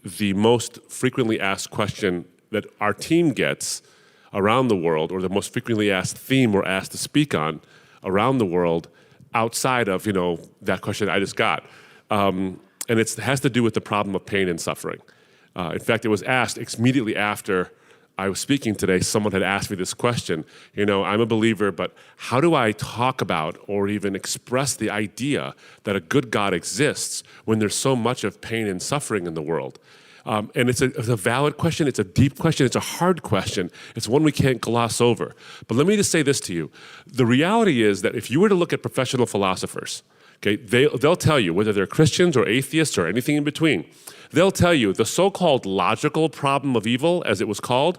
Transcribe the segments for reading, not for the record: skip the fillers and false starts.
the most frequently asked question that our team gets around the world, or the most frequently asked theme we're asked to speak on around the world outside of, that question I just got. And it has to do with the problem of pain and suffering. In fact, it was asked immediately after I was speaking today. Someone had asked me this question. I'm a believer, but how do I talk about or even express the idea that a good God exists when there's so much of pain and suffering in the world? And it's a valid question. It's a deep question. It's a hard question. It's one we can't gloss over. But let me just say this to you. The reality is that if you were to look at professional philosophers, okay, they'll tell you, whether they're Christians or atheists or anything in between, they'll tell you the so-called logical problem of evil, as it was called,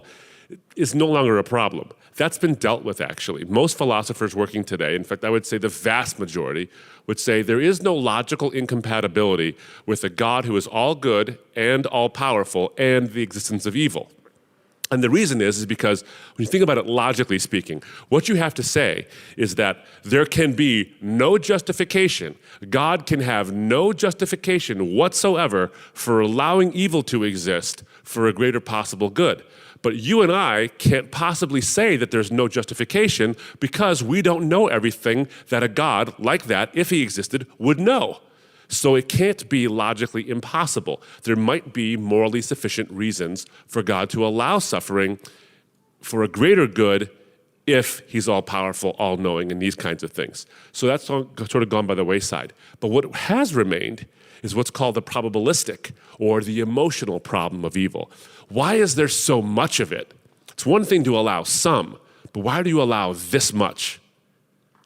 is no longer a problem. That's been dealt with, actually. Most philosophers working today, in fact, I would say the vast majority, would say there is no logical incompatibility with a God who is all good and all powerful and the existence of evil. And the reason is because when you think about it logically speaking, what you have to say is that there can be no justification. God can have no justification whatsoever for allowing evil to exist for a greater possible good. But you and I can't possibly say that there's no justification because we don't know everything that a God like that, if he existed, would know. So it can't be logically impossible. There might be morally sufficient reasons for God to allow suffering for a greater good if he's all-powerful, all-knowing, and these kinds of things. So that's sort of gone by the wayside. But what has remained is what's called the probabilistic or the emotional problem of evil. Why is there so much of it? It's one thing to allow some, but why do you allow this much?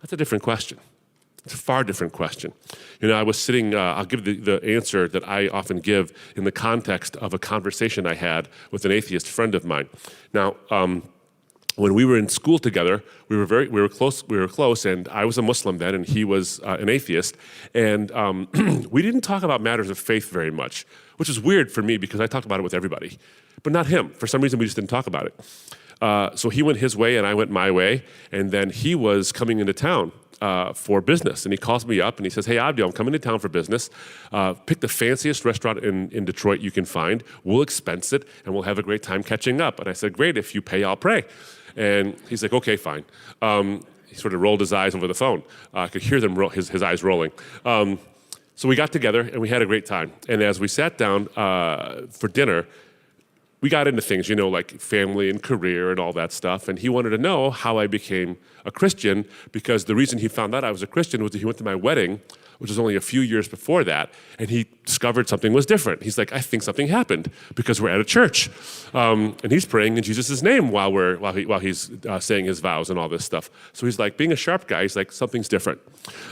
That's a different question. It's a far different question. I was sitting, I'll give the answer that I often give in the context of a conversation I had with an atheist friend of mine. Now, when we were in school together, we were close, and I was a Muslim then, and he was an atheist, and we didn't talk about matters of faith very much, which is weird for me because I talked about it with everybody, but not him. For some reason, we just didn't talk about it. So he went his way, and I went my way, and then he was coming into town for business, and he calls me up, and he says, "Hey, Abdu, I'm coming to town for business. Pick the fanciest restaurant in Detroit you can find. We'll expense it, and we'll have a great time catching up." And I said, "Great, if you pay, I'll pray." And he's like, "Okay, fine." He sort of rolled his eyes over the phone. I could hear them his eyes rolling. So we got together, and we had a great time. And as we sat down for dinner, we got into things, like family and career and all that stuff. And he wanted to know how I became a Christian, because the reason he found out I was a Christian was that he went to my wedding, which was only a few years before that, and he discovered something was different. He's like, "I think something happened because we're at a church." And he's praying in Jesus' name while he's saying his vows and all this stuff. So he's like, being a sharp guy, he's like, something's different.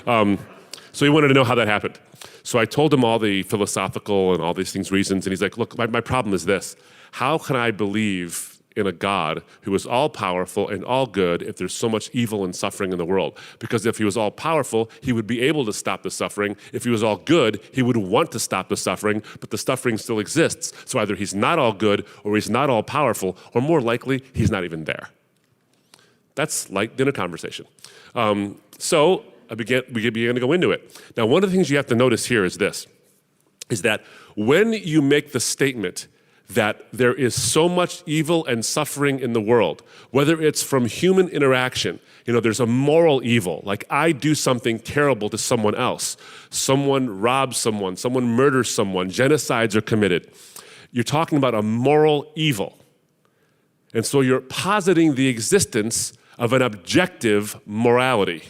So he wanted to know how that happened. So I told him all the philosophical and all these things, reasons, and he's like, "Look, my problem is this. How can I believe in a God who is all-powerful and all-good if there's so much evil and suffering in the world? Because if he was all-powerful, he would be able to stop the suffering. If he was all-good, he would want to stop the suffering, but the suffering still exists. So either he's not all-good, or he's not all-powerful, or more likely, he's not even there." That's like dinner conversation. So we began to go into it. Now, one of the things you have to notice here is this, is that when you make the statement that there is so much evil and suffering in the world, whether it's from human interaction, there's a moral evil, like I do something terrible to someone else, someone robs someone murders someone, genocides are committed. You're talking about a moral evil. And so you're positing the existence of an objective morality.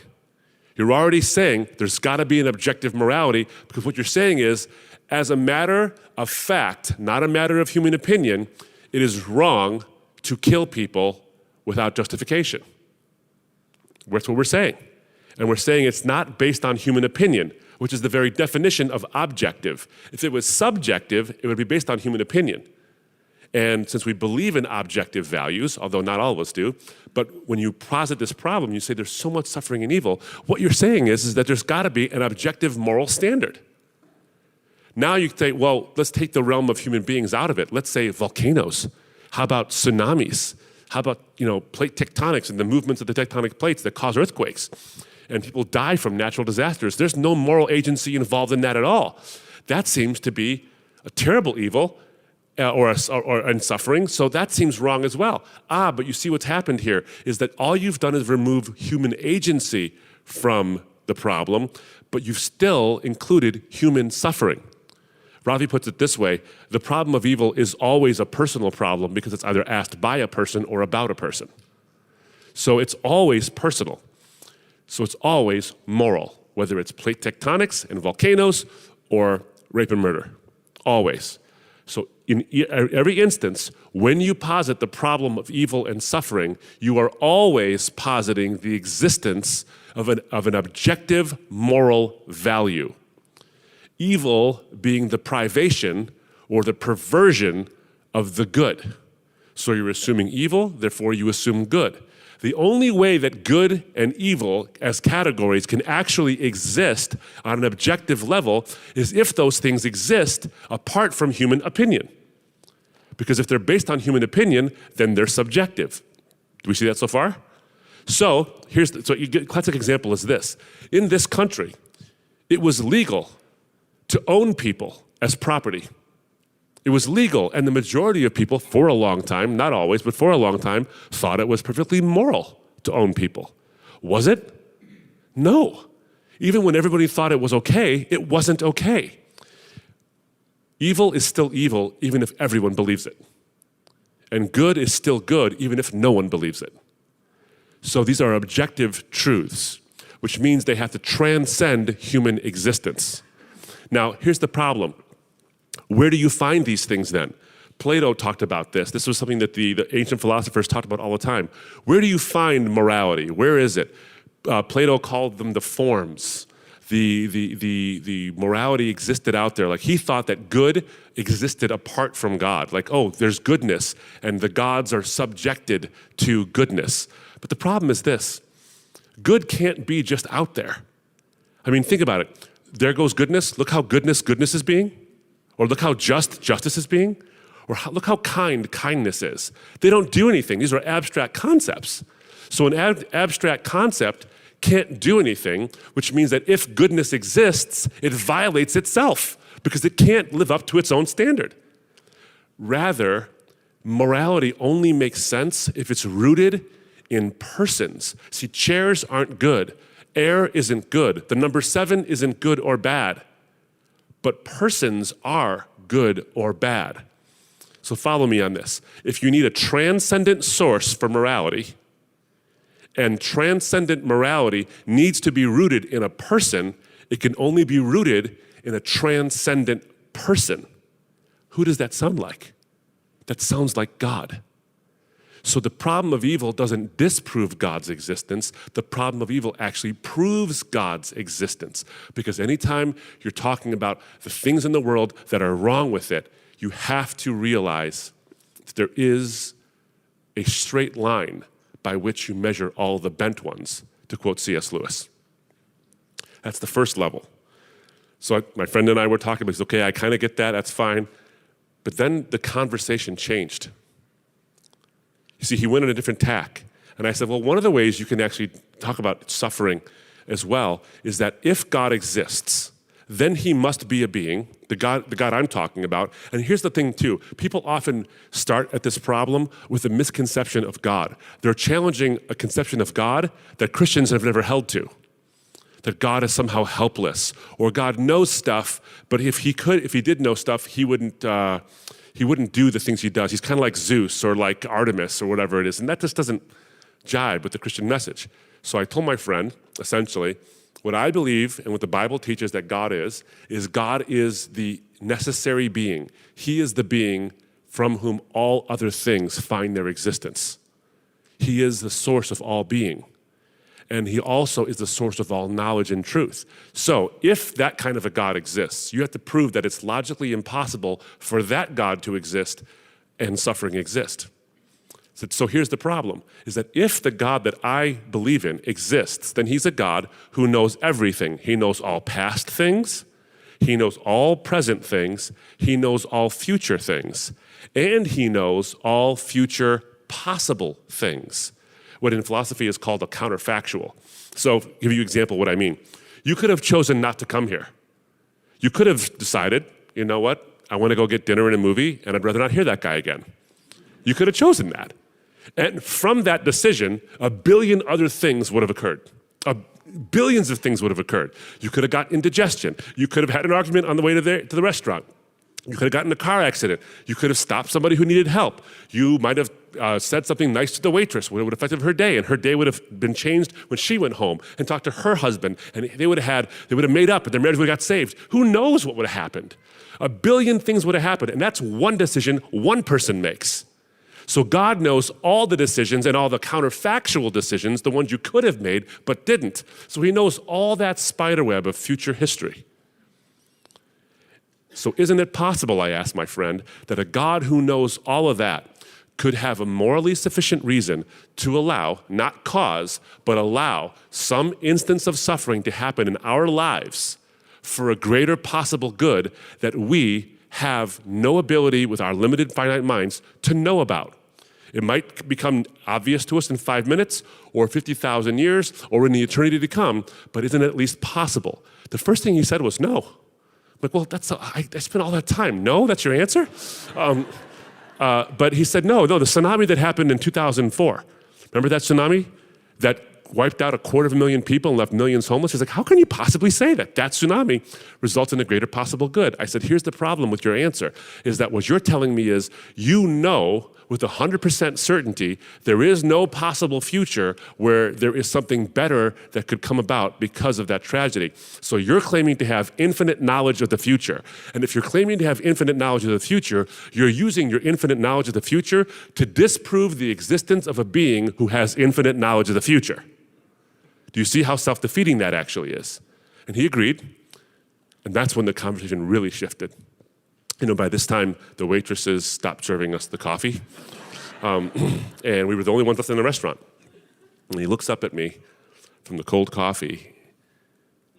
You're already saying there's got to be an objective morality, because what you're saying is, as a matter of fact, not a matter of human opinion, it is wrong to kill people without justification. That's what we're saying. And we're saying it's not based on human opinion, which is the very definition of objective. If it was subjective, it would be based on human opinion. And since we believe in objective values, although not all of us do, but when you posit this problem, you say there's so much suffering and evil, what you're saying is that there's got to be an objective moral standard. Now you say, well, let's take the realm of human beings out of it. Let's say volcanoes. How about tsunamis? How about, plate tectonics and the movements of the tectonic plates that cause earthquakes? And people die from natural disasters. There's no moral agency involved in that at all. That seems to be a terrible evil and suffering, so that seems wrong as well. But you see what's happened here is that all you've done is remove human agency from the problem, but you've still included human suffering. Ravi puts it this way: the problem of evil is always a personal problem because it's either asked by a person or about a person. So it's always personal. So it's always moral, whether it's plate tectonics and volcanoes or rape and murder. Always. So in every instance, when you posit the problem of evil and suffering, you are always positing the existence of an objective moral value. Evil being the privation or the perversion of the good. So you're assuming evil, therefore you assume good. The only way that good and evil as categories can actually exist on an objective level is if those things exist apart from human opinion. Because if they're based on human opinion, then they're subjective. Do we see that so far? So a classic example is this. In this country, it was legal to own people as property. It was legal, and the majority of people, for a long time, not always, but for a long time, thought it was perfectly moral to own people. Was it? No. Even when everybody thought it was okay, it wasn't okay. Evil is still evil, even if everyone believes it. And good is still good, even if no one believes it. So these are objective truths, which means they have to transcend human existence. Now, here's the problem. Where do you find these things then? Plato talked about this. This was something that the ancient philosophers talked about all the time. Where do you find morality? Where is it? Plato called them the forms. The morality existed out there. Like he thought that good existed apart from God. Like, oh, there's goodness, and the gods are subjected to goodness. But the problem is this. Good can't be just out there. I mean, think about it. There goes goodness. Look how goodness is being. Or look how just justice is being. Or look how kind kindness is. They don't do anything. These are abstract concepts. So an abstract concept can't do anything, which means that if goodness exists, it violates itself because it can't live up to its own standard. Rather, morality only makes sense if it's rooted in persons. See, chairs aren't good. Air isn't good. The number 7 isn't good or bad. But persons are good or bad. So follow me on this. If you need a transcendent source for morality, and transcendent morality needs to be rooted in a person, it can only be rooted in a transcendent person. Who does that sound like? That sounds like God. So the problem of evil doesn't disprove God's existence. The problem of evil actually proves God's existence. Because anytime you're talking about the things in the world that are wrong with it, you have to realize that there is a straight line by which you measure all the bent ones, to quote C.S. Lewis. That's the first level. So my friend and I were talking about, he said, okay, I kind of get that, that's fine. But then the conversation changed. You see, he went on a different tack. And I said, well, one of the ways you can actually talk about suffering as well is that if God exists, then he must be a being, the God I'm talking about. And here's the thing too, people often start at this problem with a misconception of God. They're challenging a conception of God that Christians have never held to. That God is somehow helpless, or God knows stuff, but if he did know stuff, he wouldn't do the things he does. He's kind of like Zeus or like Artemis or whatever it is. And that just doesn't jibe with the Christian message. So I told my friend, essentially, what I believe and what the Bible teaches that God is God is the necessary being. He is the being from whom all other things find their existence. He is the source of all being. And he also is the source of all knowledge and truth. So if that kind of a God exists, you have to prove that it's logically impossible for that God to exist and suffering exist. So here's the problem, is that if the God that I believe in exists, then he's a God who knows everything. He knows all past things. He knows all present things. He knows all future things. And he knows all future possible things. What in philosophy is called a counterfactual. So, give you an example of what I mean. You could have chosen not to come here. You could have decided, you know what, I want to go get dinner and a movie, and I'd rather not hear that guy again. You could have chosen that. And from that decision, a billion other things would have occurred. Billions of things would have occurred. You could have got indigestion. You could have had an argument on the way to the restaurant. You could have gotten in a car accident. You could have stopped somebody who needed help. You might have said something nice to the waitress, would have affected her day, and her day would have been changed when she went home and talked to her husband, and they would have made up, and their marriage would have got saved. Who knows what would have happened? A billion things would have happened, and that's one decision one person makes. So God knows all the decisions and all the counterfactual decisions, the ones you could have made but didn't. So he knows all that spiderweb of future history. So isn't it possible, I ask my friend, that a God who knows all of that could have a morally sufficient reason to allow, not cause, but allow some instance of suffering to happen in our lives for a greater possible good that we have no ability with our limited finite minds to know about? It might become obvious to us in 5 minutes or 50,000 years or in the eternity to come, but isn't it at least possible? The first thing he said was no. I'm like, well, I spent all that time. No, that's your answer? But he said, no, the tsunami that happened in 2004. Remember that tsunami that wiped out 250,000 people and left millions homeless? He's like, how can you possibly say that? That tsunami results in a greater possible good. I said, here's the problem with your answer, is that what you're telling me is you know with 100% certainty there is no possible future where there is something better that could come about because of that tragedy. So you're claiming to have infinite knowledge of the future. And if you're claiming to have infinite knowledge of the future, you're using your infinite knowledge of the future to disprove the existence of a being who has infinite knowledge of the future. Do you see how self-defeating that actually is? And he agreed, and that's when the conversation really shifted. By this time, the waitresses stopped serving us the coffee, and we were the only ones left in the restaurant. And he looks up at me from the cold coffee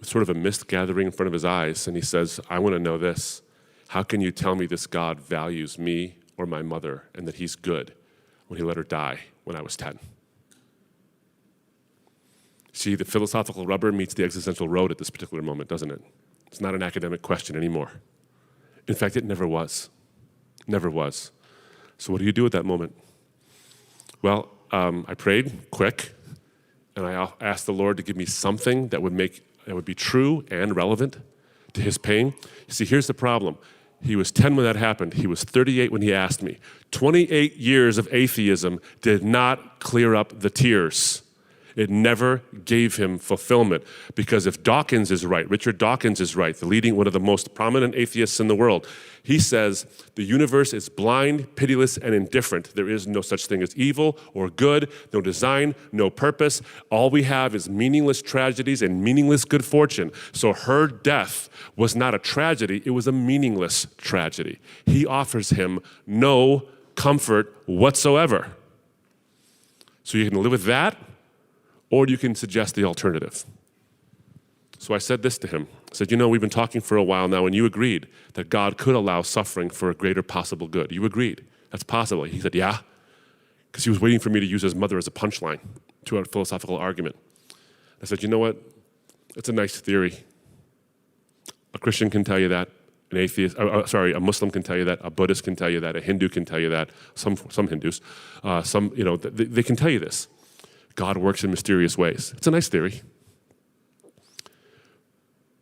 with sort of a mist gathering in front of his eyes, and he says, I want to know this. How can you tell me this God values me or my mother and that he's good when he let her die when I was 10? See, the philosophical rubber meets the existential road at this particular moment, doesn't it? It's not an academic question anymore. In fact, it never was. Never was. So what do you do at that moment? Well, I prayed quick, and I asked the Lord to give me something that would be true and relevant to his pain. You see, here's the problem. He was 10 when that happened. He was 38 when he asked me. 28 years of atheism did not clear up the tears. It never gave him fulfillment, because if Dawkins is right, Richard Dawkins is right, one of the most prominent atheists in the world, he says the universe is blind, pitiless, and indifferent. There is no such thing as evil or good, no design, no purpose. All we have is meaningless tragedies and meaningless good fortune. So her death was not a tragedy, it was a meaningless tragedy. He offers him no comfort whatsoever. So you can live with that, or you can suggest the alternative. So I said this to him. I said, we've been talking for a while now, and you agreed that God could allow suffering for a greater possible good. You agreed. That's possible. He said, yeah, because he was waiting for me to use his mother as a punchline to our philosophical argument. I said, you know what? It's a nice theory. A Christian can tell you that. A Muslim can tell you that. A Buddhist can tell you that. A Hindu can tell you that. Some Hindus. They can tell you this. God works in mysterious ways. It's a nice theory.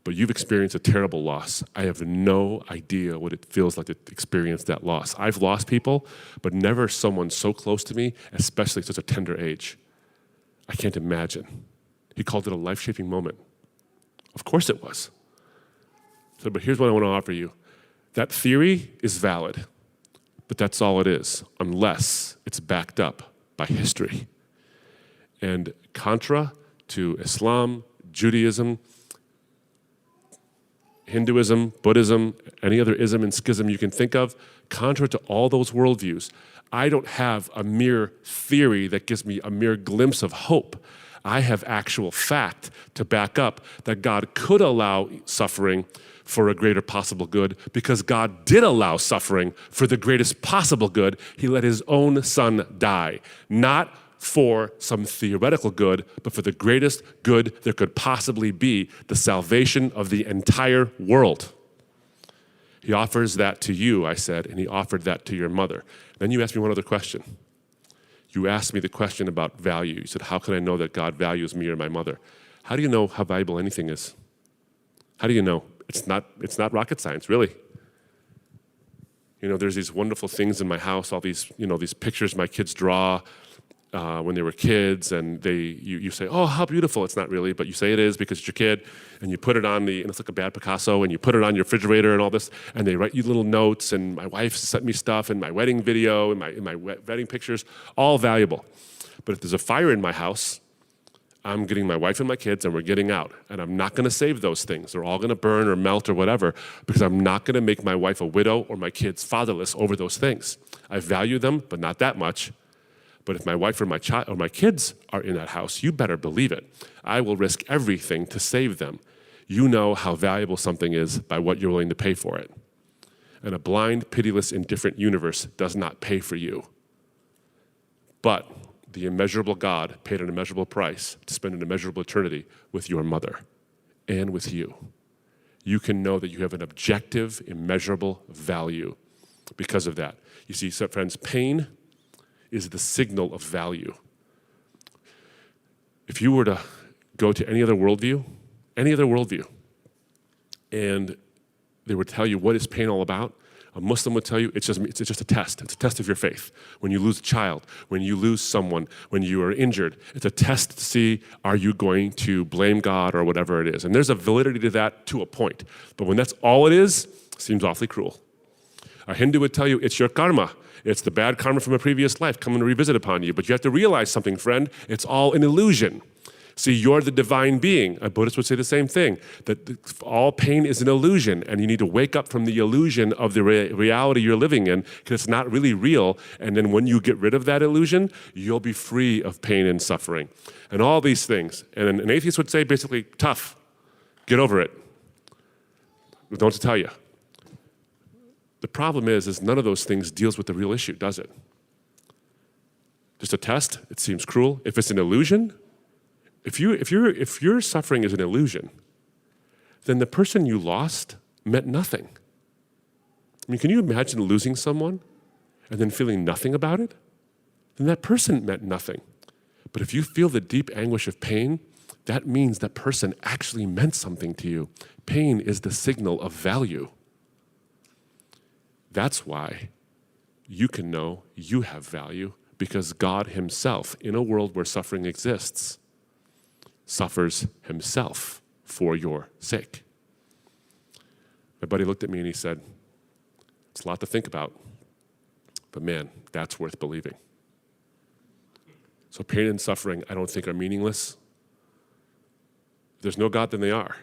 But you've experienced a terrible loss. I have no idea what it feels like to experience that loss. I've lost people, but never someone so close to me, especially at such a tender age. I can't imagine. He called it a life-shaping moment. Of course it was. So, but here's what I want to offer you. That theory is valid, but that's all it is, unless it's backed up by history. And contra to Islam, Judaism, Hinduism, Buddhism, any other ism and schism you can think of, contra to all those worldviews, I don't have a mere theory that gives me a mere glimpse of hope. I have actual fact to back up that God could allow suffering for a greater possible good, because God did allow suffering for the greatest possible good. He let his own son die, not for some theoretical good, but for the greatest good there could possibly be, the salvation of the entire world. He offers that to you, I said, and he offered that to your mother. Then you asked me one other question. You asked me the question about value. You said, how can I know that God values me or my mother? How do you know how valuable anything is? How do you know? It's not rocket science, really. You know, there's these wonderful things in my house, all these, these pictures my kids draw when they were kids, and you say, oh, how beautiful. It's not really, but you say it is because it's your kid, and you put it on and it's like a bad Picasso, and you put it on your refrigerator and all this, and they write you little notes, and my wife sent me stuff, and my wedding video, and my wedding pictures, all valuable. But if there's a fire in my house, I'm getting my wife and my kids, and we're getting out, and I'm not gonna save those things. They're all gonna burn or melt or whatever, because I'm not gonna make my wife a widow or my kids fatherless over those things. I value them, but not that much. But if my wife or my child or my kids are in that house, you better believe it. I will risk everything to save them. You know how valuable something is by what you're willing to pay for it. And a blind, pitiless, indifferent universe does not pay for you. But the immeasurable God paid an immeasurable price to spend an immeasurable eternity with your mother and with you. You can know that you have an objective, immeasurable value because of that. You see, so friends, pain is the signal of value. If you were to go to any other worldview, and they would tell you what is pain all about, a Muslim would tell you it's just a test. It's a test of your faith. When you lose a child, when you lose someone, when you are injured, it's a test to see, are you going to blame God or whatever it is? And there's a validity to that to a point. But when that's all it is, it seems awfully cruel. A Hindu would tell you it's your karma. It's the bad karma from a previous life coming to revisit upon you. But you have to realize something, friend. It's all an illusion. See, you're the divine being. A Buddhist would say the same thing, that all pain is an illusion, and you need to wake up from the illusion of the reality you're living in, because it's not really real. And then when you get rid of that illusion, you'll be free of pain and suffering. And all these things. And an atheist would say basically, tough, get over it. I don't know what to tell you. The problem is none of those things deals with the real issue, does it? Just a test, it seems cruel. If it's an illusion, if your suffering is an illusion, then the person you lost meant nothing. I mean, can you imagine losing someone and then feeling nothing about it? Then that person meant nothing. But if you feel the deep anguish of pain, that means that person actually meant something to you. Pain is the signal of value. That's why you can know you have value, because God himself, in a world where suffering exists, suffers himself for your sake. My buddy looked at me and he said, it's a lot to think about, but man, that's worth believing. So pain and suffering, I don't think, are meaningless. If there's no God, then they are.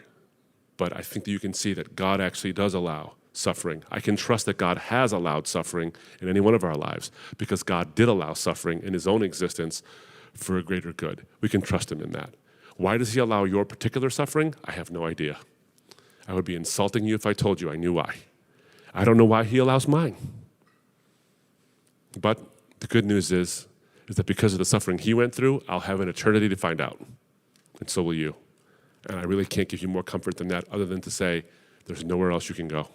But I think that you can see that God actually does allow suffering. I can trust that God has allowed suffering in any one of our lives, because God did allow suffering in his own existence for a greater good. We can trust him in that. Why does he allow your particular suffering? I have no idea. I would be insulting you if I told you I knew why. I don't know why he allows mine. But the good news is that because of the suffering he went through, I'll have an eternity to find out. And so will you. And I really can't give you more comfort than that, other than to say there's nowhere else you can go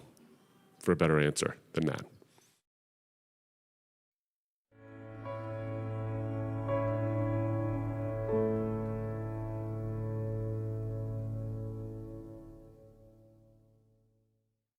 for a better answer than that.